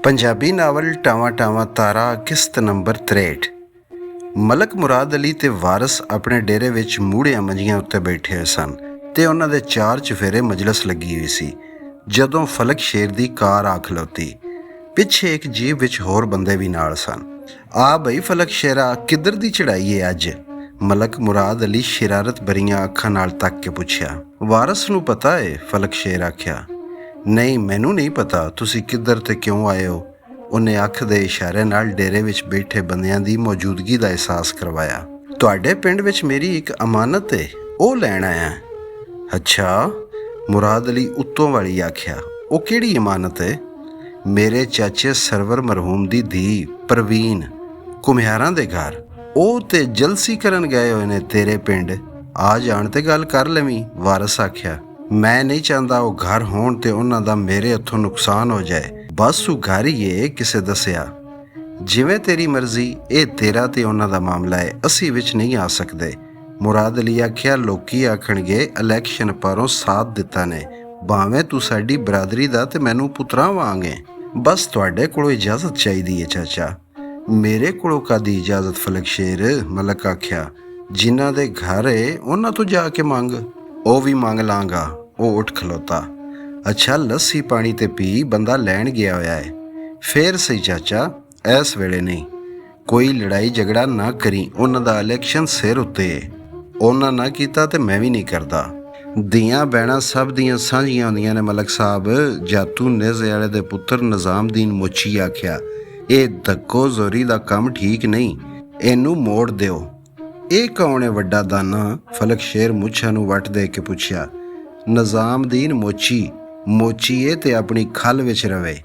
Punjabi novel ਟਾਵਾਂ ਟਾਵਾਂ ਤਾਰਾ ਕਿਸ਼ਤ number 63। ਮਲਕ ਮੁਰਾਦ ਅਲੀ ਤੇ ਵਾਰਿਸ ਆਪਣੇ ਡੇਰੇ ਵਿੱਚ ਮੂਹੜੀਆਂ ਮੰਜੀਆਂ ਉੱਤੇ ਬੈਠੇ ਹੋਏ ਸਨ ਤੇ ਉਹਨਾਂ ਦੇ ਚਾਰ ਚੁਫੇਰੇ ਮਜਲਸ ਲੱਗੀ ਹੋਈ ਸੀ ਜਦੋਂ ਫਲਕ ਸ਼ੇਰ ਦੀ ਕਾਰ ਆ ਖਲੋਤੀ। ਪਿੱਛੇ ਇੱਕ ਜੀਪ ਵਿੱਚ ਹੋਰ ਬੰਦੇ ਵੀ ਨਾਲ ਸਨ। ਆ ਬਈ ਫਲਕ ਸ਼ੇਰਾ, ਕਿੱਧਰ ਦੀ ਚੜਾਈ ਏ ਅੱਜ? ਮਲਕ ਮੁਰਾਦ ਅਲੀ ਸ਼ਰਾਰਤ ਭਰੀਆਂ ਅੱਖਾਂ ਨਾਲ ਤੱਕ ਕੇ ਪੁੱਛਿਆ। ਵਾਰਿਸ ਨੂੰ ਪਤਾ ਏ? ਫਲਕ ਸ਼ੇਰ ਆਖਿਆ। ਨਹੀਂ, ਮੈਨੂੰ ਨਹੀਂ ਪਤਾ ਤੁਸੀਂ ਕਿੱਧਰ ਤੇ ਕਿਉਂ ਆਏ ਹੋ। ਉਹਨੇ ਅੱਖ ਦੇ ਇਸ਼ਾਰੇ ਨਾਲ ਡੇਰੇ ਵਿੱਚ ਬੈਠੇ ਬੰਦਿਆਂ ਦੀ ਮੌਜੂਦਗੀ ਦਾ ਅਹਿਸਾਸ ਕਰਵਾਇਆ। ਤੁਹਾਡੇ ਪਿੰਡ ਵਿੱਚ ਮੇਰੀ ਇੱਕ ਅਮਾਨਤ ਏ, ਉਹ ਲੈਣ ਆਇਆ। ਅੱਛਾ, ਮੁਰਾਦ ਅਲੀ ਉੱਤੋਂ ਵਾਲੀ ਆਖਿਆ। ਉਹ ਕਿਹੜੀ ਅਮਾਨਤ ਏ? ਮੇਰੇ ਚਾਚੇ ਸਰਵਰ ਮਰਹੂਮ ਦੀ ਧੀ ਪ੍ਰਵੀਨ ਘੁਮਿਆਰਾਂ ਦੇ ਘਰ। ਉਹ ਤੇ ਜਲਸੀ ਕਰਨ ਗਏ ਹੋਏ ਨੇ ਤੇਰੇ ਪਿੰਡ, ਆ ਜਾਣ ਤੇ ਗੱਲ ਕਰ ਲਵੀਂ। ਵਾਰਿਸ ਆਖਿਆ। ਮੈਂ ਨਹੀਂ ਚਾਹੁੰਦਾ ਉਹ ਘਰ ਹੋਣ ਤੇ ਉਹਨਾਂ ਦਾ ਮੇਰੇ ਹੱਥੋਂ ਨੁਕਸਾਨ ਹੋ ਜਾਏ। ਬਸ ਉਹ ਘਰ ਹੀ ਏ, ਕਿਸੇ ਦੱਸਿਆ। ਜਿਵੇਂ ਤੇਰੀ ਮਰਜ਼ੀ, ਇਹ ਤੇਰਾ ਤੇ ਉਹਨਾਂ ਦਾ ਮਾਮਲਾ ਹੈ, ਅਸੀਂ ਵਿੱਚ ਨਹੀਂ ਆ ਸਕਦੇ। ਮੁਰਾਦ ਅਲੀ ਆਖਿਆ। ਲੋਕੀ ਆਖਣਗੇ ਇਲੈਕਸ਼ਨ ਪਰੋਂ ਸਾਥ ਦਿੱਤਾ ਨੇ, ਭਾਵੇਂ ਤੂੰ ਸਾਡੀ ਬਰਾਦਰੀ ਦਾ ਤੇ ਮੈਨੂੰ ਪੁੱਤਰਾਂ ਵਾਂਗ ਏ। ਬਸ ਤੁਹਾਡੇ ਕੋਲੋਂ ਇਜਾਜ਼ਤ ਚਾਹੀਦੀ ਹੈ ਚਾਚਾ। ਮੇਰੇ ਕੋਲੋਂ ਕਾਦੀ ਇਜਾਜ਼ਤ ਫਲਕ ਸ਼ੇਰ? ਮਲਕ ਆਖਿਆ। ਜਿਨ੍ਹਾਂ ਦੇ ਘਰ ਏ ਉਹਨਾਂ ਤੋਂ ਜਾ ਕੇ ਮੰਗ। ਉਹ ਵੀ ਮੰਗ ਲਾਂਗਾ। ਉਹ ਉੱਠ ਖਲੋਤਾ। ਅੱਛਾ, ਲੱਸੀ ਪਾਣੀ ਤੇ ਪੀ, ਬੰਦਾ ਲੈਣ ਗਿਆ ਹੋਇਆ ਹੈ। ਫੇਰ ਸਹੀ ਚਾਚਾ, ਇਸ ਵੇਲੇ ਨਹੀਂ। ਕੋਈ ਲੜਾਈ ਝਗੜਾ ਨਾ ਕਰੀ, ਉਹਨਾਂ ਦਾ ਇਲੈਕਸ਼ਨ ਸਿਰ ਉੱਤੇ ਏ। ਉਹਨਾਂ ਨਾ ਕੀਤਾ ਤੇ ਮੈਂ ਵੀ ਨਹੀਂ ਕਰਦਾ। ਧੀਆਂ ਭੈਣਾਂ ਸਭ ਦੀਆਂ ਸਾਂਝੀਆਂ ਹੁੰਦੀਆਂ ਨੇ ਮਲਕ ਸਾਹਿਬ। ਜਾਤੂ ਨੇਜ਼ੇ ਵਾਲੇ ਦੇ ਪੁੱਤਰ ਨਿਜ਼ਾਮਦੀਨ ਮੋਚੀ ਆਖਿਆ। ਇਹ ਧੱਕੋ ਜ਼ੋਰੀ ਦਾ ਕੰਮ ਠੀਕ ਨਹੀਂ, ਇਹਨੂੰ ਮੋੜ ਦਿਓ। ਇਹ ਕੌਣ ਹੈ ਵੱਡਾ ਦਾਨਾ? ਫਲਕ ਸ਼ੇਰ ਮੁੱਛਾਂ ਨੂੰ ਵੱਟ ਦੇ ਕੇ ਪੁੱਛਿਆ। ਨਿਜ਼ਾਮਦੀਨ ਮੋਚੀ ਏ ਤੇ ਆਪਣੀ ਖੱਲ ਵਿੱਚ ਰਵੇ।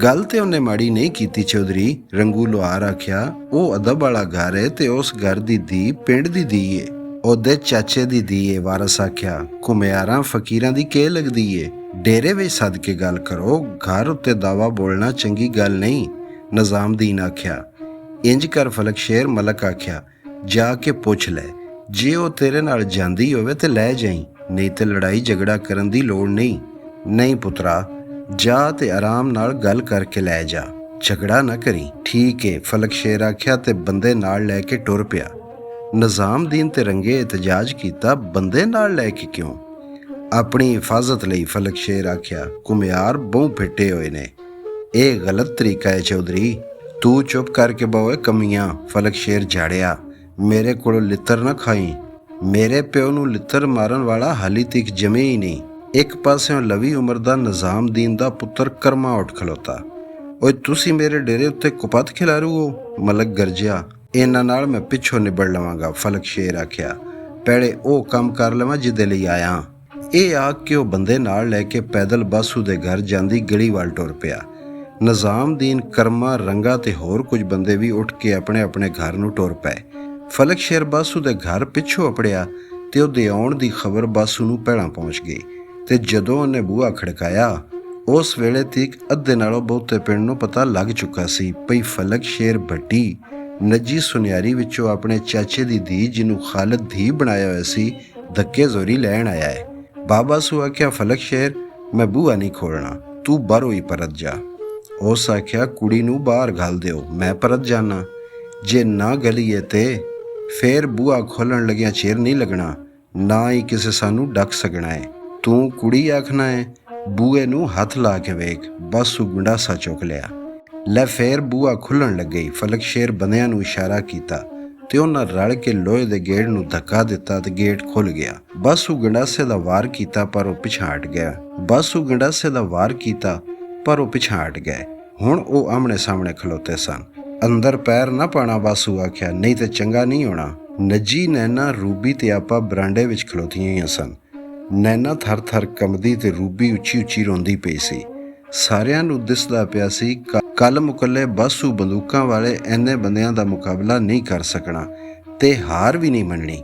ਗੱਲ ਤੇ ਉਹਨੇ ਮਾੜੀ ਨਹੀਂ ਕੀਤੀ ਚੌਧਰੀ, ਰੰਗੂ ਲੁਹਾਰ ਆਖਿਆ। ਉਹ ਅਦਬ ਵਾਲਾ ਘਰ ਏ ਤੇ ਉਸ ਘਰ ਦੀ ਧੀ ਪਿੰਡ ਦੀ ਧੀ ਏ, ਉਹਦੇ ਚਾਚੇ ਦੀ ਧੀ ਏ। ਵਾਰਿਸ ਆਖਿਆ। ਘੁਮਿਆਰਾਂ ਫਕੀਰਾਂ ਦੀ ਕੇ ਲੱਗਦੀ ਏ? ਡੇਰੇ ਵਿੱਚ ਸੱਦ ਕੇ ਗੱਲ ਕਰੋ, ਘਰ ਉੱਤੇ ਦਾਵਾ ਬੋਲਣਾ ਚੰਗੀ ਗੱਲ ਨਹੀਂ। ਨਿਜ਼ਾਮਦੀਨ ਆਖਿਆ। ਇੰਜ ਕਰ ਫਲਕ ਸ਼ੇਰ, ਮਲਕ ਆਖਿਆ। ਜਾ ਕੇ ਪੁੱਛ ਲੈ, ਜੇ ਉਹ ਤੇਰੇ ਨਾਲ ਜਾਂਦੀ ਹੋਵੇ ਤੇ ਲੈ ਜਾਈਂ, ਨਹੀਂ ਤੇ ਲੜਾਈ ਝਗੜਾ ਕਰਨ ਦੀ ਲੋੜ ਨਹੀਂ। ਨਹੀਂ ਪੁੱਤਰਾ, ਜਾ ਤੇ ਆਰਾਮ ਨਾਲ ਗੱਲ ਕਰਕੇ ਲੈ ਜਾ, ਝਗੜਾ ਨਾ ਕਰੀ। ਠੀਕ ਏ, ਫਲਕ ਸ਼ੇਰ ਆਖਿਆ ਤੇ ਬੰਦੇ ਨਾਲ ਲੈ ਕੇ ਟੁਰ ਪਿਆ। ਨਿਜ਼ਾਮਦੀਨ ਤੇ ਰੰਗੇ ਇਤਜਾਜ ਕੀਤਾ। ਬੰਦੇ ਨਾਲ ਲੈ ਕੇ ਕਿਉਂ? ਆਪਣੀ ਹਿਫਾਜ਼ਤ ਲਈ, ਫਲਕ ਸ਼ੇਰ ਆਖਿਆ। ਘੁਮਿਆਰ ਬਹੁ ਫਿੱਟੇ ਹੋਏ ਨੇ, ਇਹ ਗਲਤ ਤਰੀਕਾ ਹੈ ਚੌਧਰੀ। ਤੂੰ ਚੁੱਪ ਕਰਕੇ ਬੋਏ ਕਮੀਆਂ, ਫਲਕ ਸ਼ੇਰ ਝਾੜਿਆ। ਮੇਰੇ ਕੋਲੋਂ ਲਿੱਤਰ ਨਾ ਖਾਈ। ਮੇਰੇ ਪਿਓ ਨੂੰ ਲਿੱਤਰ ਮਾਰਨ ਵਾਲਾ ਹਾਲੀ ਤੱਕ ਜਮੇ ਹੀ ਨਹੀਂ। ਇੱਕ ਪਾਸਿਓਂ ਲਵੀ ਉਮਰ ਦਾ ਨਿਜ਼ਾਮਦੀਨ ਦਾ ਪੁੱਤਰ ਕਰਮਾ ਉੱਠ ਖਲੋਤਾ। ਓਏ ਤੁਸੀਂ ਮੇਰੇ ਡੇਰੇ ਉੱਤੇ ਕੁਪੱਤ ਖਿਲਾਰੂ ਹੋ? ਮਲਕ ਗਰਜਿਆ। ਇਹਨਾਂ ਨਾਲ ਮੈਂ ਪਿੱਛੋਂ ਨਿਬੜ ਲਵਾਂਗਾ, ਫਲਕ ਸ਼ੇਰ ਆਖਿਆ। ਪਹਿਲੇ ਉਹ ਕੰਮ ਕਰ ਲਵਾਂ ਜਿਹਦੇ ਲਈ ਆਇਆ। ਇਹ ਆਖ ਕੇ ਉਹ ਬੰਦੇ ਨਾਲ ਲੈ ਕੇ ਪੈਦਲ ਬਾਸੂ ਦੇ ਘਰ ਜਾਂਦੀ ਗਲੀ ਵੱਲ ਟੁਰ ਪਿਆ। ਨਿਜ਼ਾਮਦੀਨ, ਕਰਮਾ, ਰੰਗਾ ਤੇ ਹੋਰ ਕੁਝ ਬੰਦੇ ਵੀ ਉੱਠ ਕੇ ਆਪਣੇ ਆਪਣੇ ਘਰ ਨੂੰ ਟੁਰ ਪਏ। ਫਲਕ ਸ਼ੇਰ ਬਾਸੂ ਦੇ ਘਰ ਪਿੱਛੋਂ ਅਪੜਿਆ ਤੇ ਉਹਦੇ ਆਉਣ ਦੀ ਖਬਰ ਬਾਸੂ ਨੂੰ ਪਹਿਲਾਂ ਪਹੁੰਚ ਗਈ ਤੇ ਜਦੋਂ ਉਹਨੇ ਬੂਹਾ ਖੜਕਾਇਆ, ਉਸ ਵੇਲੇ ਤੀਕ ਅੱਧੇ ਨਾਲੋਂ ਬਹੁਤੇ ਪਿੰਡ ਨੂੰ ਪਤਾ ਲੱਗ ਚੁੱਕਾ ਸੀ ਪਈ ਫਲਕ ਸ਼ੇਰ ਭੱਟੀ ਨੱਜੀ ਸੁਨਿਆਰੀ ਵਿੱਚੋਂ ਆਪਣੇ ਚਾਚੇ ਦੀ ਧੀ, ਜਿਹਨੂੰ ਖਾਲਦ ਧੀ ਬਣਾਇਆ ਹੋਇਆ ਸੀ, ਧੱਕੇ ਜ਼ੋਰੀ ਲੈਣ ਆਇਆ ਹੈ। ਬਾਬਾ ਸੂ ਆਖਿਆ। ਫਲਕ ਸ਼ੇਰ, ਮੈਂ ਬੂਹਾ ਨਹੀਂ ਖੋਲਣਾ, ਤੂੰ ਬਾਹਰੋਂ ਹੀ ਪਰਤ ਜਾ। ਉਸ ਆਖਿਆ। ਕੁੜੀ ਨੂੰ ਬਾਹਰ ਘੱਲ ਦਿਓ, ਮੈਂ ਪਰਤ ਜਾਣਾ। ਜੇ ਨਾ ਗਲੀਏ ਤੇ ਫੇਰ ਬੂਹਾ ਖੋਲਣ ਲੱਗਿਆ ਚਿਰ ਨਹੀਂ ਲੱਗਣਾ, ਨਾ ਹੀ ਕਿਸੇ ਸਾਨੂੰ ਡੱਕ ਸਕਣਾ ਹੈ। ਤੂੰ ਕੁੜੀ ਆਖਣਾ ਹੈ? ਬੂਹੇ ਨੂੰ ਹੱਥ ਲਾ ਕੇ ਵੇਖ। ਬਸ ਉਹ ਗੰਡਾਸਾ ਚੁੱਕ ਲਿਆ। ਲੈ ਫੇਰ ਬੂਹਾ ਖੁੱਲਣ ਲੱਗੀ। ਫਲਕ ਸ਼ੇਰ ਬੰਦਿਆਂ ਨੂੰ ਇਸ਼ਾਰਾ ਕੀਤਾ ਤੇ ਉਹਨਾਂ ਰਲ ਕੇ ਲੋਹੇ ਦੇ ਗੇਟ ਨੂੰ ਧੱਕਾ ਦਿੱਤਾ ਤੇ ਗੇਟ ਖੁੱਲ ਗਿਆ। ਬਸ ਉਹ ਗੰਡਾਸੇ ਦਾ ਵਾਰ ਕੀਤਾ ਪਰ ਉਹ ਪਿਛਾਂਹ ਹਟ ਗਏ। ਹੁਣ ਉਹ ਆਮਣੇ ਸਾਹਮਣੇ ਖਲੋਤੇ ਸਨ। ਅੰਦਰ ਪੈਰ ਨਾ ਪਾਣਾ, ਬਾਸੂ ਆਖਿਆ, ਨਹੀਂ ਤੇ ਚੰਗਾ ਨਹੀਂ ਹੋਣਾ। ਨੱਜੀ, ਨੈਣਾ, ਰੂਬੀ ਤੇ ਆਪਾ ਬਰਾਂਡੇ ਵਿੱਚ ਖਲੋਤੀਆਂ ਹੋਈਆਂ ਸਨ। ਨੈਣਾ ਥਰ ਥਰ ਕੰਬਦੀ ਤੇ ਰੂਬੀ ਉੱਚੀ ਉੱਚੀ ਰੋਂਦੀ ਪਈ ਸੀ। ਸਾਰਿਆਂ ਨੂੰ ਦਿਸਦਾ ਪਿਆ ਸੀ ਕੱਲ ਮੁਕੱਲੇ ਬਾਸੂ ਬੰਦੂਕਾਂ ਵਾਲੇ ਐਨੇ ਬੰਦਿਆਂ ਦਾ ਮੁਕਾਬਲਾ ਨਹੀਂ ਕਰ ਸਕਣਾ ਤੇ ਹਾਰ ਵੀ ਨਹੀਂ ਮੰਨਣੀ।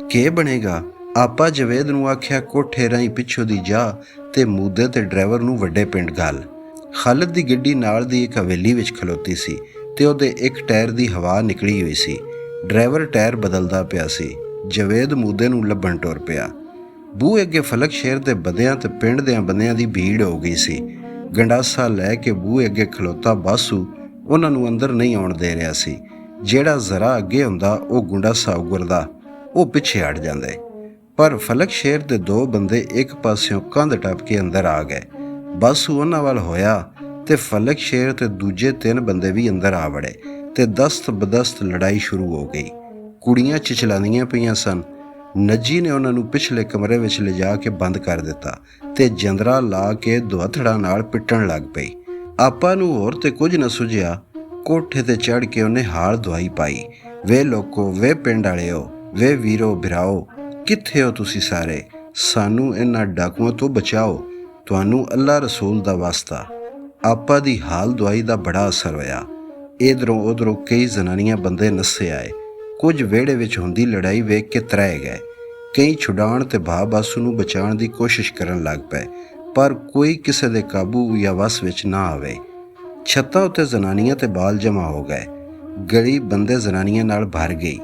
ਕੀ ਬਣੇਗਾ? ਆਪਾ ਜਵੇਦ ਨੂੰ ਆਖਿਆ, ਕੋਠੇ ਰਾਹੀਂ ਪਿੱਛੋਂ ਦੀ ਜਾ ਤੇ ਮੂਦੇ ਤੇ ਡਰਾਈਵਰ ਨੂੰ ਵੱਡੇ ਪਿੰਡ ਘੱਲ। ਖਾਲਦ ਦੀ ਗੱਡੀ ਨਾਲ ਦੀ ਇੱਕ ਹਵੇਲੀ ਵਿੱਚ ਖਲੋਤੀ ਸੀ ਤੇ ਉਹਦੇ ਇੱਕ ਟਾਇਰ ਦੀ ਹਵਾ ਨਿਕਲੀ ਹੋਈ ਸੀ। ਡਰਾਈਵਰ ਟਾਇਰ ਬਦਲਦਾ ਪਿਆ ਸੀ। ਜਵੇਦ ਮੂਦੇ ਨੂੰ ਲੱਭਣ ਟੁਰ ਪਿਆ। ਬੂਹੇ ਅੱਗੇ ਫਲਕ ਸ਼ੇਰ ਦੇ ਬੰਦਿਆਂ ਤੇ ਪਿੰਡ ਦਿਆਂ ਬੰਦਿਆਂ ਦੀ ਭੀੜ ਹੋ ਗਈ ਸੀ। ਗੰਡਾਸਾ ਲੈ ਕੇ ਬੂਹੇ ਅੱਗੇ ਖਲੋਤਾ ਬਾਸੂ ਉਹਨਾਂ ਨੂੰ ਅੰਦਰ ਨਹੀਂ ਆਉਣ ਦੇ ਰਿਹਾ ਸੀ। ਜਿਹੜਾ ਜ਼ਰਾ ਅੱਗੇ ਹੁੰਦਾ ਉਹ ਗੁੰਡਾਸਾ ਉਗਰਦਾ, ਉਹ ਪਿੱਛੇ ਹਟ ਜਾਂਦੇ। ਪਰ ਫਲਕ ਸ਼ੇਰ ਦੇ 2 ਬੰਦੇ ਇੱਕ ਪਾਸਿਓਂ ਕੰਧ ਟੱਪ ਕੇ ਅੰਦਰ ਆ ਗਏ। ਬਾਸੂ ਉਹਨਾਂ ਵੱਲ ਹੋਇਆ ਤੇ ਫਲਕ ਸ਼ੇਰ ਤੇ ਦੂਜੇ 3 ਬੰਦੇ ਵੀ ਅੰਦਰ ਆ ਵੜੇ ਤੇ ਦਸਤ ਬਦਸਤ ਲੜਾਈ ਸ਼ੁਰੂ ਹੋ ਗਈ। ਕੁੜੀਆਂ ਚਿਚਲਾਉਂਦੀਆਂ ਪਈਆਂ ਸਨ। ਨੱਜੀ ਨੇ ਉਹਨਾਂ ਨੂੰ ਪਿਛਲੇ ਕਮਰੇ ਵਿੱਚ ਲਿਜਾ ਕੇ ਬੰਦ ਕਰ ਦਿੱਤਾ ਤੇ ਜੰਦਰਾ ਲਾ ਕੇ ਦੁਹੱਥੜਾਂ ਨਾਲ ਪਿੱਟਣ ਲੱਗ ਪਈ। ਆਪਾ ਨੂੰ ਹੋਰ ਤੇ ਕੁਝ ਨਾ ਸੁਝਿਆ। ਕੋਠੇ ਤੇ ਚੜ੍ਹ ਕੇ ਉਹਨੇ ਹਾਲ ਦਵਾਈ ਪਾਈ, ਵੇ ਲੋਕੋ, ਵੇ ਪਿੰਡ ਵਾਲਿਓ, ਵੇ ਵੀਰੋ ਭਰਾਓ, ਕਿੱਥੇ ਹੋ ਤੁਸੀਂ ਸਾਰੇ? ਸਾਨੂੰ ਇਹਨਾਂ ਡਾਕੂਆਂ ਤੋਂ ਬਚਾਓ, ਤੁਹਾਨੂੰ ਅੱਲਾ ਰਸੂਲ ਦਾ ਵਾਸਤਾ। ਆਪਾ ਦੀ ਹਾਲ ਦਵਾਈ ਦਾ ਬੜਾ ਅਸਰ ਹੋਇਆ। ਇੱਧਰੋਂ ਉੱਧਰੋਂ ਕਈ ਜ਼ਨਾਨੀਆਂ ਬੰਦੇ ਨੱਸੇ ਆਏ। ਕੁਝ ਵਿਹੜੇ ਵਿੱਚ ਹੁੰਦੀ ਲੜਾਈ ਵੇਖ ਕੇ ਤਰਾਏ ਗਏ। ਕਈ ਛੁਡਾਉਣ ਤੇ ਬਾਸੂ ਨੂੰ ਬਚਾਉਣ ਦੀ ਕੋਸ਼ਿਸ਼ ਕਰਨ ਲੱਗ ਪਏ, ਪਰ ਕੋਈ ਕਿਸੇ ਦੇ ਕਾਬੂ ਜਾਂ ਵੱਸ ਵਿੱਚ ਨਾ ਆਵੇ। ਛੱਤਾਂ ਉੱਤੇ ਜ਼ਨਾਨੀਆਂ ਤੇ ਬਾਲ ਜਮ੍ਹਾਂ ਹੋ ਗਏ। ਗਲੀ ਬੰਦੇ ਜ਼ਨਾਨੀਆਂ ਨਾਲ ਭਰ ਗਈ।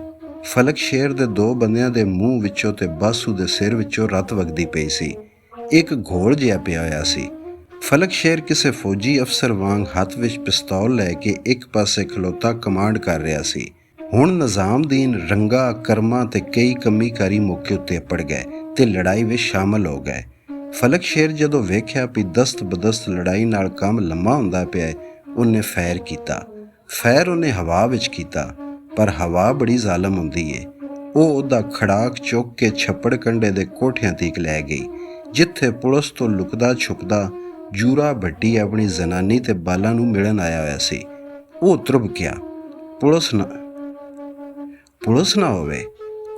ਫਲਕ ਸ਼ੇਰ ਦੇ 2 ਬੰਦਿਆਂ ਦੇ ਮੂੰਹ ਵਿੱਚੋਂ ਤੇ ਬਾਸੂ ਦੇ ਸਿਰ ਵਿੱਚੋਂ ਰਤ ਵਗਦੀ ਪਈ ਸੀ। ਇੱਕ ਘੋਲ ਜਿਹਾ ਪਿਆ ਹੋਇਆ ਸੀ। ਫਲਕ ਸ਼ੇਰ ਕਿਸੇ ਫੌਜੀ ਅਫਸਰ ਵਾਂਗ ਹੱਥ ਵਿੱਚ ਪਿਸਤੌਲ ਲੈ ਕੇ ਇੱਕ ਪਾਸੇ ਖਲੋਤਾ ਕਮਾਂਡ ਕਰ ਰਿਹਾ ਸੀ। ਹੁਣ ਨਿਜ਼ਾਮਦੀਨ ਰੰਗਾ, ਕਰਮਾ ਤੇ ਕਈ ਕਮੀਕਾਰੀ ਮੌਕੇ ਉੱਤੇ ਅੱਪੜ ਗਏ ਤੇ ਲੜਾਈ ਵਿੱਚ ਸ਼ਾਮਲ ਹੋ ਗਏ। ਫਲਕ ਸ਼ੇਰ ਜਦੋਂ ਵੇਖਿਆ ਵੀ ਦਸਤ ਬਦਸਤ ਲੜਾਈ ਨਾਲ ਕੰਮ ਲੰਮਾ ਹੁੰਦਾ ਪਿਆ, ਉਹਨੇ ਫੈਰ ਕੀਤਾ। ਫੈਰ ਉਹਨੇ ਹਵਾ ਵਿੱਚ ਕੀਤਾ, ਪਰ ਹਵਾ ਬੜੀ ਜ਼ਾਲਮ ਹੁੰਦੀ ਏ। ਉਹ ਉਹਦਾ ਖੜਾਕ ਚੁੱਕ ਕੇ ਛੱਪੜ ਕੰਢੇ ਦੇ ਕੋਠਿਆਂ ਤੀਕ ਲੈ ਗਈ, ਜਿੱਥੇ ਪੁਲਿਸ ਤੋਂ ਲੁਕਦਾ ਛੁਪਦਾ ਜੂਰਾ ਭੱਟੀ ਆਪਣੀ ਜ਼ਨਾਨੀ ਤੇ ਬਾਲਾਂ ਨੂੰ ਮਿਲਣ ਆਇਆ ਹੋਇਆ ਸੀ। ਉਹ ਤੁਰਬ ਗਿਆ, ਪੁਲਿਸ ਨਾ ਹੋਵੇ।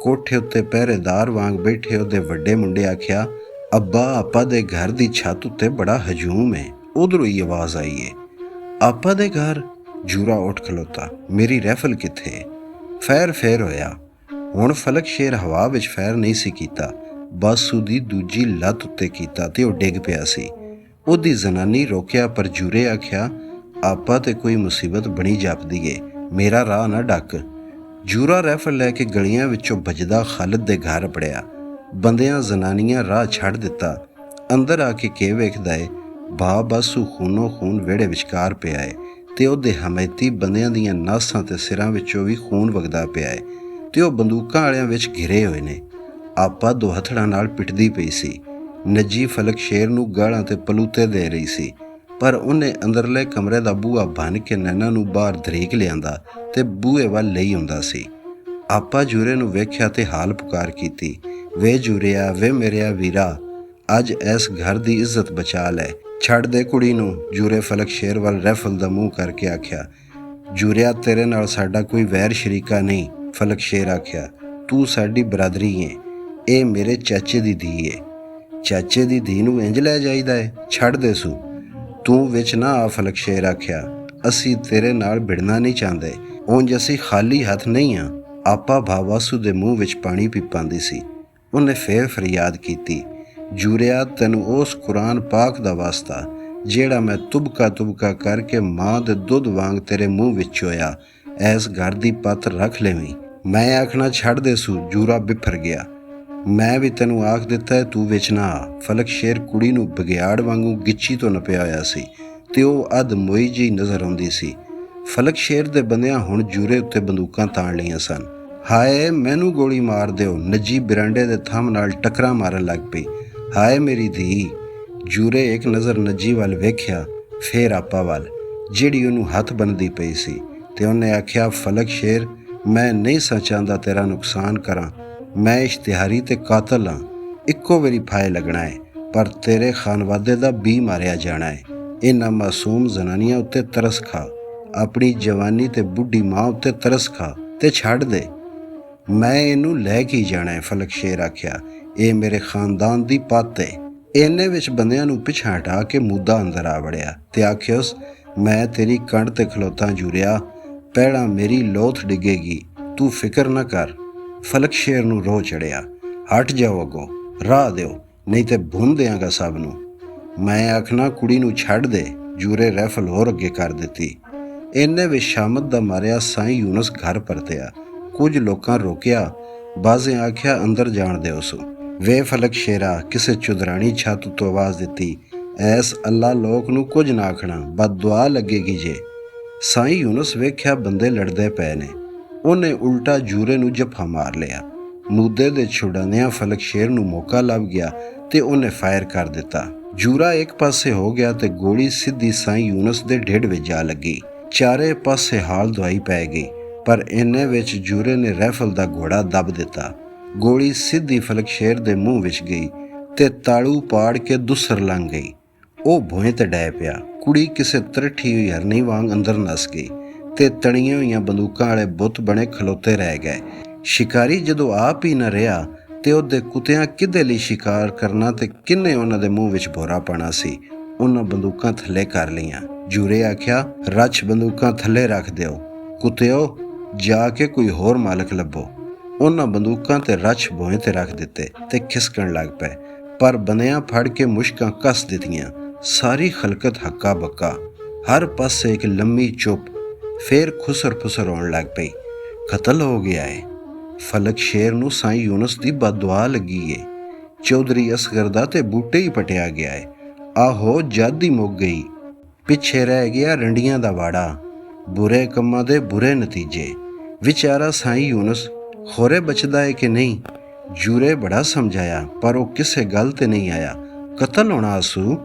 ਕੋਠੇ ਉੱਤੇ ਪਹਿਰੇਦਾਰ ਵਾਂਗ ਬੈਠੇ ਉਹਦੇ ਵੱਡੇ ਮੁੰਡੇ ਆਖਿਆ, ਅੱਬਾ, ਆਪਾ ਦੇ ਘਰ ਦੀ ਛੱਤ ਉੱਤੇ ਬੜਾ ਹਜੂਮ ਹੈ। ਉਧਰੋਂ ਹੀ ਆਵਾਜ਼ ਆਈ ਏ। ਆਪਾ ਦੇ ਘਰ? ਜੂਰਾ ਉੱਠ ਖਲੋਤਾ, ਮੇਰੀ ਰਾਈਫਲ ਕਿੱਥੇ? ਫੈਰ ਹੋਇਆ। ਹੁਣ ਫਲਕ ਸ਼ੇਰ ਹਵਾ ਵਿੱਚ ਫੈਰ ਨਹੀਂ ਸੀ ਕੀਤਾ, ਬਾਸੂ ਦੀ ਦੂਜੀ ਲੱਤ ਉੱਤੇ ਕੀਤਾ ਤੇ ਉਹ ਡਿੱਗ ਪਿਆ ਸੀ। ਉਹਦੀ ਜ਼ਨਾਨੀ ਰੋਕਿਆ, ਪਰ ਜੂਰੇ ਆਖਿਆ, ਆਪਾ ਤੇ ਕੋਈ ਮੁਸੀਬਤ ਬਣੀ ਜਾਪਦੀ ਏ, ਮੇਰਾ ਰਾਹ ਨਾ ਡੱਕ। ਜੂਰਾ ਰਾਈਫਲ ਲੈ ਕੇ ਗਲੀਆਂ ਵਿੱਚੋਂ ਭੱਜਦਾ ਖਾਲਿਦ ਦੇ ਘਰ ਪੜਿਆ। ਬੰਦਿਆਂ ਜ਼ਨਾਨੀਆਂ ਰਾਹ ਛੱਡ ਦਿੱਤਾ। ਅੰਦਰ ਆ ਕੇ ਕੇ ਵੇਖਦਾ ਏ, ਬਾਸੂ ਖੂਨੋ ਖੂਨ ਵਿਹੜੇ ਵਿਚਕਾਰ ਪਿਆ ਏ ਤੇ ਉਹਦੇ ਹਮੈਤੀ ਬੰਦਿਆਂ ਦੀਆਂ ਨਾਸਾਂ ਤੇ ਸਿਰਾਂ ਵਿੱਚੋਂ ਵੀ ਖੂਨ ਵਗਦਾ ਪਿਆ ਏ ਤੇ ਉਹ ਬੰਦੂਕਾਂ ਵਾਲਿਆਂ ਵਿੱਚ ਘਿਰੇ ਹੋਏ ਨੇ। ਆਪਾ ਦੁਹੱਥੜਾਂ ਨਾਲ ਪਿੱਟਦੀ ਪਈ ਸੀ। ਨੱਜੀ ਫਲਕ ਸ਼ੇਰ ਨੂੰ ਗਾਲਾਂ ਤੇ ਪਲੂਤੇ ਦੇ ਰਹੀ ਸੀ, ਪਰ ਉਹਨੇ ਅੰਦਰਲੇ ਕਮਰੇ ਦਾ ਬੂਹਾ ਭੰਨ ਕੇ ਨੈਣਾ ਨੂੰ ਬਾਹਰ ਧਰੀਕ ਲਿਆਂਦਾ ਤੇ ਬੂਹੇ ਵੱਲ ਲਈ ਆਉਂਦਾ ਸੀ। ਆਪਾ ਜੂਰੇ ਨੂੰ ਵੇਖਿਆ ਤੇ ਹਾਲ ਪੁਕਾਰ ਕੀਤੀ, ਵੇ ਜੂਰਿਆ, ਵੇ ਮੇਰਿਆ ਵੀਰਾ, ਅੱਜ ਇਸ ਘਰ ਦੀ ਇੱਜ਼ਤ ਬਚਾ ਲੈ, ਛੱਡ ਦੇ ਕੁੜੀ ਨੂੰ। ਜੂਰੇ ਫਲਕ ਸ਼ੇਰ ਵੱਲ ਰਾਈਫਲ ਦਾ ਮੂੰਹ ਕਰਕੇ ਆਖਿਆ, ਜੂਰਿਆ, ਤੇਰੇ ਨਾਲ ਸਾਡਾ ਕੋਈ ਵੈਰ ਸ਼ਰੀਕਾ ਨਹੀਂ। ਫਲਕ ਸ਼ੇਰ ਆਖਿਆ, ਤੂੰ ਸਾਡੀ ਬਰਾਦਰੀ ਏ, ਇਹ ਮੇਰੇ ਚਾਚੇ ਦੀ ਧੀ ਏ। ਚਾਚੇ ਦੀ ਧੀ ਨੂੰ ਇੰਜ ਲੈ ਜਾਈਦਾ ਏ? ਛੱਡ ਦੇ ਸੂ, ਤੂੰ ਵਿੱਚ ਨਾ ਆ। ਫਲਕ ਸ਼ੇਰ ਆਖਿਆ, ਅਸੀਂ ਤੇਰੇ ਨਾਲ ਭਿੜਨਾ ਨਹੀਂ ਚਾਹੁੰਦੇ, ਉਂਝ ਅਸੀਂ ਖਾਲੀ ਹੱਥ ਨਹੀਂ ਹਾਂ। ਆਪਾ ਬਾਸੂ ਦੇ ਮੂੰਹ ਵਿੱਚ ਪਾਣੀ ਪੀ ਪਾਉਂਦੀ ਸੀ। ਉਹਨੇ ਫੇਰ ਫਰਿਆਦ ਕੀਤੀ, ਜੂਰਿਆ, ਤੈਨੂੰ ਉਸ ਕੁਰਾਨ ਪਾਕ ਦਾ ਵਾਸਤਾ ਜਿਹੜਾ ਮੈਂ ਤੁਬਕਾ ਕਰਕੇ ਮਾਂ ਦੇ ਦੁੱਧ ਵਾਂਗ ਤੇਰੇ ਮੂੰਹ ਵਿੱਚ ਹੋਇਆ, ਐਸ ਘਰ ਦੀ ਪੱਤ ਰੱਖ ਲੈਵੀਂ। ਮੈਂ ਆਖਣਾ ਛੱਡ ਦੇ ਸੂ। ਜੂਰਾ ਬਿਫਰ ਗਿਆ, ਮੈਂ ਵੀ ਤੈਨੂੰ ਆਖ ਦਿੱਤਾ ਹੈ, ਤੂੰ ਵਿੱਚ ਨਾ ਆ। ਫਲਕ ਸ਼ੇਰ ਕੁੜੀ ਨੂੰ ਬਗਿਆੜ ਵਾਂਗੂ ਗਿੱਚੀ ਤੋਂ ਨਪਿਆ ਹੋਇਆ ਸੀ ਤੇ ਉਹ ਅੱਧ ਮੋਈ ਜਿਹੀ ਨਜ਼ਰ ਆਉਂਦੀ ਸੀ। ਫਲਕ ਸ਼ੇਰ ਦੇ ਬੰਦਿਆਂ ਹੁਣ ਜੂਰੇ ਉੱਤੇ ਬੰਦੂਕਾਂ ਤਾਣ ਲਈਆਂ ਸਨ। ਹਾਏ, ਮੈਨੂੰ ਗੋਲੀ ਮਾਰ ਦਿਓ। ਨੱਜੀ ਬਰਾਂਡੇ ਦੇ ਥੰਮ ਨਾਲ ਟੱਕਰਾਂ ਮਾਰਨ ਲੱਗ ਪਈ। ਹਾਏ ਮੇਰੀ ਧੀ। ਜੂਰੇ ਇੱਕ ਨਜ਼ਰ ਨੱਜੀ ਵੱਲ ਵੇਖਿਆ, ਫੇਰ ਆਪਾ ਵੱਲ, ਜਿਹੜੀ ਉਹਨੂੰ ਹੱਥ ਬੰਨ੍ਹਦੀ ਪਈ ਸੀ, ਤੇ ਉਹਨੇ ਆਖਿਆ, ਫਲਕ ਸ਼ੇਰ, ਮੈਂ ਨਹੀਂ ਚਾਹੁੰਦਾ ਤੇਰਾ ਨੁਕਸਾਨ ਕਰਾਂ। ਮੈਂ ਇਸ਼ਤਿਹਾਰੀ ਤੇ ਕਾਤਲ ਹਾਂ, ਇੱਕੋ ਵਾਰੀ ਫਾਇ ਲੱਗਣਾ ਹੈ, ਪਰ ਤੇਰੇ ਖਾਨਵਾਦੇ ਦਾ ਬੀ ਮਾਰਿਆ ਜਾਣਾ ਹੈ। ਇਹਨਾਂ ਮਾਸੂਮ ਜ਼ਨਾਨੀਆਂ ਉੱਤੇ ਤਰਸ ਖਾ, ਆਪਣੀ ਜਵਾਨੀ ਤੇ ਬੁੱਢੀ ਮਾਂ ਉੱਤੇ ਤਰਸ ਖਾ ਤੇ ਛੱਡ ਦੇ। ਮੈਂ ਇਹਨੂੰ ਲੈ ਕੇ ਜਾਣਾ ਹੈ। ਫਲਕ ਸ਼ੇਰ ਆਖਿਆ, ਇਹ ਮੇਰੇ ਖਾਨਦਾਨ ਦੀ ਪੱਤ ਹੈ। ਇੰਨੇ ਵਿੱਚ ਬੰਦਿਆਂ ਨੂੰ ਪਿਛਾਂ ਹਟਾ ਕੇ ਮੂਦਾ ਅੰਦਰ ਆ ਵੜਿਆ ਤੇ ਆਖਿਓਸ, ਮੈਂ ਤੇਰੀ ਕੰਢ ਤੇ ਖਲੋਤਾ ਜੂਰਿਆ, ਪਹਿਲਾਂ ਮੇਰੀ ਲੋਥ ਡਿੱਗੇਗੀ, ਤੂੰ ਫਿਕਰ ਨਾ ਕਰ। ਫਲਕ ਸ਼ੇਰ ਨੂੰ ਰੋਹ ਚੜਿਆ, ਹਟ ਜਾਓ ਅੱਗੋਂ, ਰਾਹ ਦਿਓ, ਨਹੀਂ ਤੇ ਭੁੰਨ ਦਿਆਂਗਾ ਸਭ ਨੂੰ। ਮੈਂ ਆਖਣਾ ਕੁੜੀ ਨੂੰ ਛੱਡ ਦੇ। ਜੂਰੇ ਰਾਈਫਲ ਹੋਰ ਅੱਗੇ ਕਰ ਦਿੱਤੀ। ਇੰਨੇ ਵਿੱਚ ਸ਼ਾਮਤ ਦਾ ਮਾਰਿਆ ਸਾਈਂ ਯੂਨਸ ਘਰ ਪਰਤਿਆ। ਕੁਝ ਲੋਕਾਂ ਰੋਕਿਆ, ਬਾਜ਼ੇ ਆਖਿਆ, ਅੰਦਰ ਜਾਣ ਦਿਓ ਸੋ। ਵੇ ਫਲਕ ਸ਼ੇਰਾ, ਕਿਸੇ ਚੁਦਰਾਣੀ ਛੱਤ ਉੱਤੋਂ ਆਵਾਜ਼ ਦਿੱਤੀ, ਐਸ ਅੱਲਾ ਲੋਕ ਨੂੰ ਕੁਝ ਨਾ ਆਖਣਾ, ਬਦਦੁਆ ਲੱਗੇਗੀ ਜੇ। ਸਾਈਂ ਯੂਨਸ ਵੇਖਿਆ ਬੰਦੇ ਲੜਦੇ ਪਏ ਨੇ। ਉਹਨੇ ਉਲਟਾ ਜੂਰੇ ਨੂੰ ਜੱਫਾ ਮਾਰ ਲਿਆ। ਮੂਦੇ ਦੇ ਛੁਡਾਉਂਦਿਆਂ ਫਲਕ ਸ਼ੇਰ ਨੂੰ ਮੌਕਾ ਲੱਭ ਗਿਆ ਤੇ ਉਹਨੇ ਫਾਇਰ ਕਰ ਦਿੱਤਾ। ਜੂਰਾ ਇੱਕ ਪਾਸੇ ਹੋ ਗਿਆ ਤੇ ਗੋਲੀ ਸਿੱਧੀ ਸਾਈਂ ਯੂਨਸ ਦੇ ਢਿੱਡ ਵਿੱਚ ਜਾ ਲੱਗੀ। ਚਾਰੇ ਪਾਸੇ ਹਾਲ ਦਵਾਈ ਪੈ ਗਈ, ਪਰ ਇੰਨੇ ਵਿੱਚ ਜੂਰੇ ਨੇ ਰਾਈਫਲ ਦਾ ਘੋੜਾ ਦੱਬ ਦਿੱਤਾ। ਗੋਲੀ ਸਿੱਧੀ ਫਲਕ ਸ਼ੇਰ ਦੇ ਮੂੰਹ ਵਿੱਚ ਗਈ ਤੇ ਤਾਲੂ ਪਾੜ ਕੇ ਦੁਸਰ ਲੰਘ ਗਈ। ਉਹ ਭੂਏ ਤੇ ਡੈ ਪਿਆ। ਕੁੜੀ ਕਿਸੇ ਤਰਠੀ ਹੋਈ ਹਰਨੀ ਵਾਂਗ ਅੰਦਰ ਨਸ ਗਈ ਤੇ ਤਣੀਆਂ ਹੋਈਆਂ ਬੰਦੂਕਾਂ ਵਾਲੇ ਬੁੱਤ ਬਣੇ ਖਲੋਤੇ ਰਹਿ ਗਏ। ਸ਼ਿਕਾਰੀ ਜਦੋਂ ਆਪ ਹੀ ਨਾ ਰਿਹਾ ਤੇ ਉਹਦੇ ਕੁੱਤਿਆਂ ਕਿਹਦੇ ਲਈ ਸ਼ਿਕਾਰ ਕਰਨਾ ਤੇ ਕਿੰਨੇ ਉਹਨਾਂ ਦੇ ਮੂੰਹ ਵਿੱਚ ਭੋਰਾ ਪਾਣਾ ਸੀ। ਉਹਨਾਂ ਬੰਦੂਕਾਂ ਥੱਲੇ ਕਰ ਲਈਆਂ। ਜੂਰੇ ਆਖਿਆ, ਰੱਛ ਬੰਦੂਕਾਂ ਥੱਲੇ ਰੱਖ ਦਿਓ, ਕੁੱਤਿਓ ਜਾ ਕੇ ਕੋਈ ਹੋਰ ਮਾਲਕ ਲੱਭੋ। ਉਹਨਾਂ ਬੰਦੂਕਾਂ ਤੇ ਰੱਛ ਭੋਏ ਤੇ ਰੱਖ ਦਿੱਤੇ ਤੇ ਖਿਸਕਣ ਲੱਗ ਪਏ, ਪਰ ਬੰਦਿਆਂ ਫੜ ਕੇ ਮੁਸ਼ਕਾਂ ਕੱਸ ਦਿੱਤੀਆਂ। ਸਾਰੀ ਖਲਕਤ ਹੱਕਾ ਬੱਕਾ, ਹਰ ਪਾਸੇ ਇੱਕ ਲੰਮੀ ਚੁੱਪ। ਫੇਰ ਖੁਸਰ ਫੁਸਰ ਹੋਣ ਲੱਗ ਪਈ। ਕਤਲ ਹੋ ਗਿਆ ਏ। ਫਲਕ ਸ਼ੇਰ ਨੂੰ ਸਾਈਂ ਯੂਨਸ ਦੀ ਬਦਦੁਆ ਲੱਗੀ ਏ। ਚੌਧਰੀ ਅਸਗਰ ਦਾ ਤੇ ਬੂਟੇ ਹੀ ਪਟਿਆ ਗਿਆ ਏ। ਆਹੋ ਜਦ ਹੀ ਮੁੱਕ ਗਈ। ਪਿੱਛੇ ਰਹਿ ਗਿਆ ਰੰਡੀਆਂ ਦਾ ਵਾੜਾ। ਬੁਰੇ ਕੰਮਾਂ ਦੇ ਬੁਰੇ ਨਤੀਜੇ। ਵਿਚਾਰਾ ਸਾਈਂ ਯੂਨਸ ਖੋਰੇ ਬਚਦਾ ਏ ਕਿ ਨਹੀਂ। ਜੂਰੇ ਬੜਾ ਸਮਝਾਇਆ, ਪਰ ਉਹ ਕਿਸੇ ਗੱਲ ਤੇ ਨਹੀਂ ਆਇਆ। ਕਤਲ ਹੋਣਾ ਆਸੂ।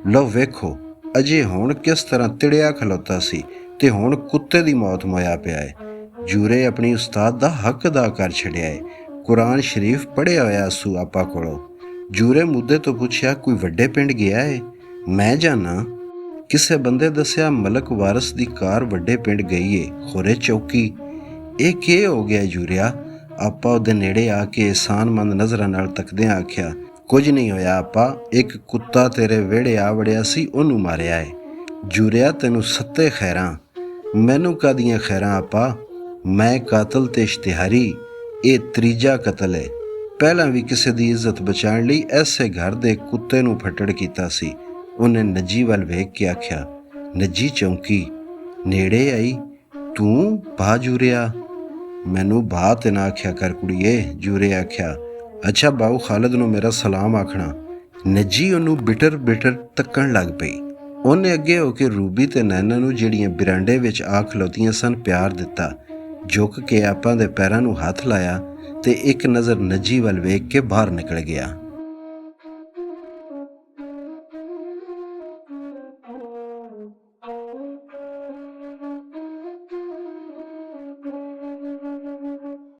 ਲਓ ਵੇਖੋ, ਅਜੇ ਹੁਣ ਕਿਸ ਤਰ੍ਹਾਂ ਤਿੜਿਆ ਖਲੋਤਾ ਸੀ ਤੇ ਹੁਣ ਕੁੱਤੇ ਦੀ ਮੌਤ ਮੋਇਆ ਪਿਆ ਏ। ਜੂਰੇ ਆਪਣੀ ਉਸਤਾਦ ਦਾ ਹੱਕ ਅਦਾ ਕਰ ਛੱਡਿਆ ਏ। ਕੁਰਾਨ ਸ਼ਰੀਫ ਪੜ੍ਹਿਆ ਹੋਇਆ ਆਸੂ ਆਪਾ ਕੋਲੋਂ। ਜੂਰੇ ਮੁੱਦੇ ਤੋਂ ਪੁੱਛਿਆ, ਕੋਈ ਵੱਡੇ ਪਿੰਡ ਗਿਆ ਏ? ਮੈਂ ਜਾਣਾ। ਕਿਸੇ ਬੰਦੇ ਦੱਸਿਆ, ਮਲਕ ਵਾਰਸ ਦੀ ਕਾਰ ਵੱਡੇ ਪਿੰਡ ਗਈ ਏ, ਖੋਰੇ ਚੌਕੀ। ਇਹ ਕੀ ਹੋ ਗਿਆ ਜੂਰਿਆ? ਆਪਾਂ ਉਹਦੇ ਨੇੜੇ ਆ ਕੇ ਅਹਿਸਾਨਮੰਦ ਨਜ਼ਰਾਂ ਨਾਲ ਤੱਕਦਿਆਂ ਆਖਿਆ, ਕੁਝ ਨਹੀਂ ਹੋਇਆ ਆਪਾ, ਇੱਕ ਕੁੱਤਾ ਤੇਰੇ ਵਿਹੜੇ ਆ ਵੜਿਆ ਸੀ, ਉਹਨੂੰ ਮਾਰਿਆ ਏ। ਜੂਰਿਆ ਤੈਨੂੰ ਸੱਤੇ ਖੈਰਾਂ। ਮੈਨੂੰ ਕਾਹਦੀਆਂ ਖੈਰਾਂ ਆਪਾ? ਮੈਂ ਕਾਤਲ ਤੇ ਇਸ਼ਤਿਹਾਰੀ। ਇਹ ਤੀਜਾ ਕਤਲ ਏ। ਪਹਿਲਾਂ ਵੀ ਕਿਸੇ ਦੀ ਇੱਜ਼ਤ ਬਚਾਉਣ ਲਈ ਐਸੇ ਘਰ ਦੇ ਕੁੱਤੇ ਨੂੰ ਫੱਟੜ ਕੀਤਾ ਸੀ। ਉਹਨੇ ਨੱਜੀ ਵੱਲ ਵੇਖ ਕੇ ਆਖਿਆ, ਨੱਜੀ ਚੌਂਕੀ ਨੇੜੇ ਆਈ। ਤੂੰ ਭਾ ਜੂਰਿਆ? ਮੈਨੂੰ ਭਾ ਤੇ ਨਾ ਆਖਿਆ ਕਰ ਕੁੜੀਏ, ਜੂਰੇ ਆਖਿਆ। ਅੱਛਾ ਬਾਊ ਖਾਲਦ ਨੂੰ ਮੇਰਾ ਸਲਾਮ ਆਖਣਾ। ਨੱਜੀ ਉਹਨੂੰ ਬਿਟਰ ਬਿਟਰ ਤੱਕਣ ਲੱਗ ਪਈ। ਉਹਨੇ ਅੱਗੇ ਹੋ ਕੇ ਰੂਬੀ ਤੇ ਨੈਨਾ ਨੂੰ, ਜਿਹੜੀਆਂ ਬਿਰਾਂਡੇ ਵਿੱਚ ਆ ਖਲੋਤੀਆਂ ਸਨ, ਪਿਆਰ ਦਿੱਤਾ। ਝੁਕ ਕੇ ਆਪਾਂ ਦੇ ਪੈਰਾਂ ਨੂੰ ਹੱਥ ਲਾਇਆ ਤੇ ਇੱਕ ਨਜ਼ਰ ਨੱਜੀ ਵੱਲ ਵੇਖ ਕੇ ਬਾਹਰ ਨਿਕਲ ਗਿਆ।